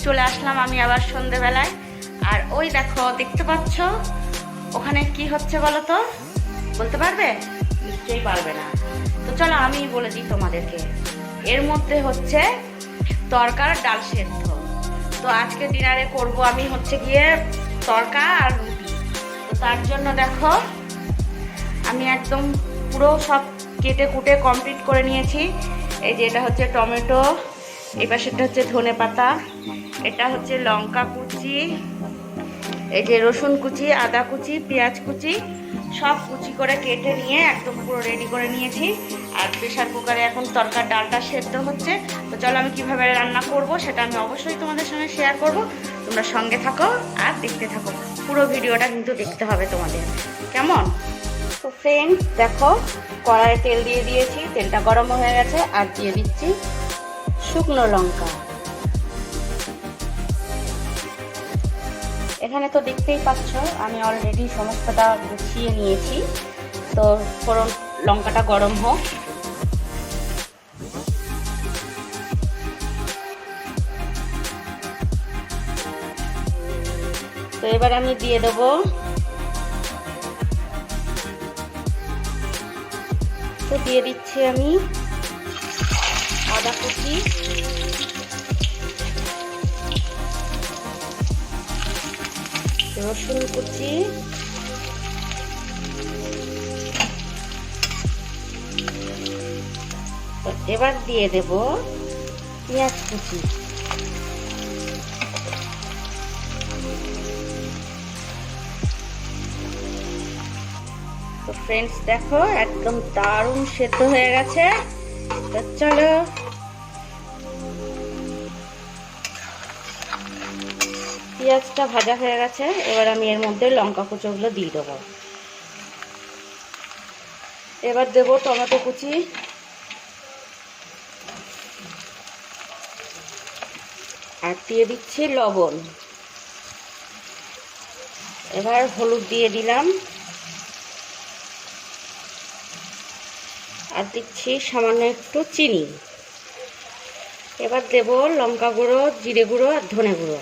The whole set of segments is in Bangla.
চলে আসলাম আমি আবার সন্ধেবেলায়। আর ওই দেখো, দেখতে পাচ্ছ ওখানে কি হচ্ছে বলো তো? বলতে পারবে? নিশ্চয়ই পারবে না। তো চলো আমি বলে দিই তোমাদেরকে। এর মধ্যে হচ্ছে তরকার ডাল সেদ্ধ। তো আজকে ডিনারে করব আমি হচ্ছে গিয়ে তরকা আর রুটি। তো তার জন্য দেখো আমি একদম পুরো সব কেটে কুটে কমপ্লিট করে নিয়েছি। এই যে এটা হচ্ছে টমেটো, এই পাশেটা হচ্ছে ধনেপাতা, এটা হচ্ছে লঙ্কা কুচি, এই যে রসুন কুচি, আদা কুচি, পেঁয়াজ কুচি, সব কুচি করে কেটে নিয়ে একদম পুরো রেডি করে নিয়েছি। আর প্রেশার কুকারে এখন তরকার ডালটা সেদ্ধ হচ্ছে। তো চলো আমি কিভাবে রান্না করব সেটা আমি অবশ্যই তোমাদের সঙ্গে শেয়ার করব। তোমরা সঙ্গে থাকো আর দেখতে থাকো, পুরো ভিডিওটা কিন্তু দেখতে হবে তোমাদের, কেমন? তো ফ্রেন্ডস দেখো, কড়াইয়ে তেল দিয়ে দিয়েছি, তেলটা গরম হয়ে গেছে। আর দিয়ে দিচ্ছি শুকনো লঙ্কা। এখানে তো দেখতেই পাচ্ছ আমি অলরেডি সমস্তটা গুছিয়ে নিয়েছি। তো ফোড়ন লঙ্কাটা গরম হোক। তো এবার আমি দিয়ে দেবো দিয়ে দিচ্ছি আমি আদা কুচি, রসুন কুচি, এবার দিয়ে দেব পেঁয়াজ কুচি। তো ফ্রেন্ডস দেখো একদম দারুণ সেদ্ধ হয়ে গেছে। তো চলো পেঁয়াজটা ভাজা হয়ে গেছে, এবার আমি এর মধ্যে লঙ্কা কুচোগুলো দিয়ে দেবো। এবার দেবো টমেটো কুচি, আর দিয়ে দিচ্ছি লবণ। এবার হলুদ দিয়ে দিলাম, আর দিচ্ছি সামান্য একটু চিনি। এবার দেব লঙ্কা গুঁড়ো, জিরে গুঁড়ো আর ধনে গুঁড়ো।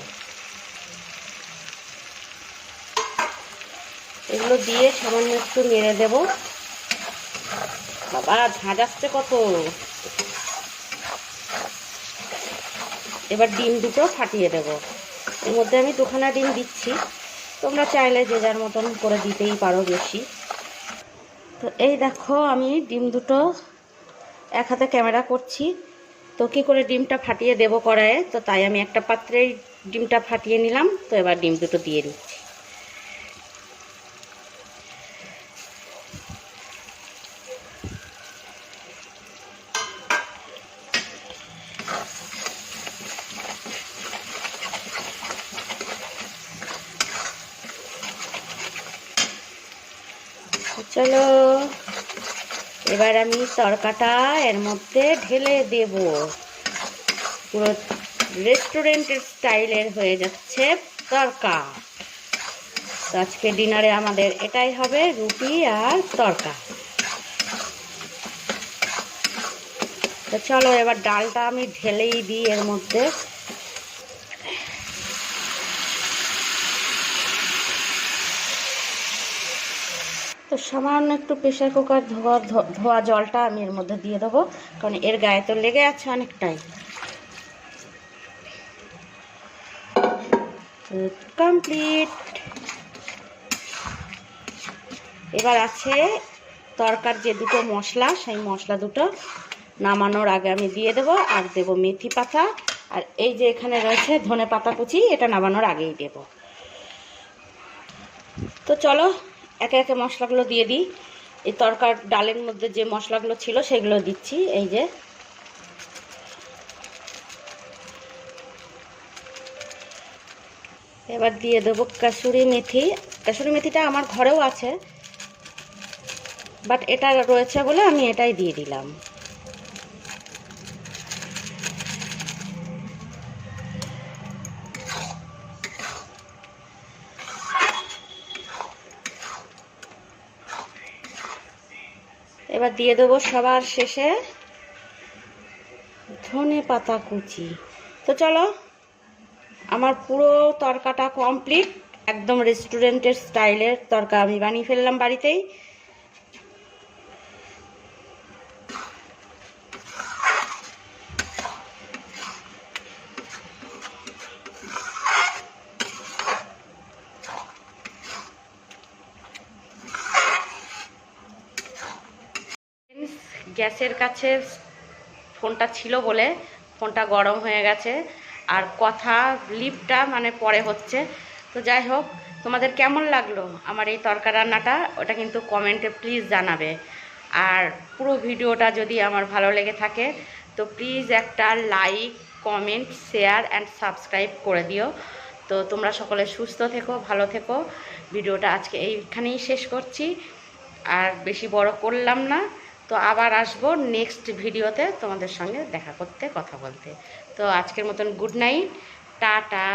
এগুলো দিয়ে সামান্য একটু নেড়ে দেব। বাবা ঝাঁঝ আসছে কত! এবার ডিম দুটো ফাটিয়ে দেব। এর মধ্যে আমি দুখানা ডিম দিচ্ছি, তোমরা চাইলে যে যার মতন করে দিতেই পারো বেশি। তো এই দেখো আমি ডিম দুটো এক হাতে ক্যামেরা করছি। তো কী করে ডিমটা ফাটিয়ে দেব কড়াইয়ে, তো তাই আমি একটা পাত্রেই ডিমটা ফাটিয়ে নিলাম। তো এবার ডিম দুটো দিয়ে দিচ্ছি। চলো এবার আমি তরকাটা এর মধ্যে ঢেলে দেব। পুরো রেস্টুরেন্টের স্টাইলের হয়ে যাচ্ছে তরকা। তো আজকে ডিনারে আমাদের এটাই হবে, রুটি আর তরকা। তো চলো এবার ডালটা আমি ঢেলেই দিই এর মধ্যে। তো সামান্য একটু প্রেশার কুকার ধোয়া জলটা আমি এর মধ্যে দিয়ে দেবো, কারণ এর গায়ে তো লেগে আছে অনেকটাই। কমপ্লিট। এবার আছে তরকার যে দুটো মশলা, সেই মশলা দুটো নামানোর আগে আমি দিয়ে দেবো। আর দেবো মেথি পাতা, আর এই যে এখানে রয়েছে ধনে পাতা কুচি, এটা নামানোর আগেই দেব। তো চলো একে একে মশলাগুলো দিয়ে দিই। এই তরকার ডালের মধ্যে যে মশলাগুলো ছিল সেগুলো দিচ্ছি। এই যে এবার দিয়ে দেবো কাসুরি মেথি। কাসুরি মেথিটা আমার ঘরেও আছে, বাট এটা রয়েছে বলে আমি এটাই দিয়ে দিলাম। এবার দিয়ে দেবো সবার শেষে ধনে পাতা কুচি। তো চলো আমার পুরো তরকাটা কমপ্লিট, একদম রেস্টুরেন্টের স্টাইলের তরকা আমি বানিয়ে ফেললাম বাড়িতেই। গ্যাসের কাছে ফোনটা ছিল বলে ফোনটা গরম হয়ে গেছে, আর কথা লিপটা মানে পরে হচ্ছে। তো যাই হোক, তোমাদের কেমন লাগলো আমার এই তরকা রান্নাটা ওটা কিন্তু কমেন্টে প্লিজ জানাবে। আর পুরো ভিডিওটা যদি আমার ভালো লেগে থাকে তো প্লিজ একটা like, comment, share and subscribe করে দিও। তো তোমরা সকলে সুস্থ থেকো, ভালো থেকো। ভিডিওটা আজকে এইখানেই শেষ করছি, আর বেশি বড় করলাম না। তো আবার আসবো নেক্সট ভিডিওতে তোমাদের সঙ্গে দেখা করতে, কথা বলতে। তো আজকের মতন গুড নাইট, টাটা।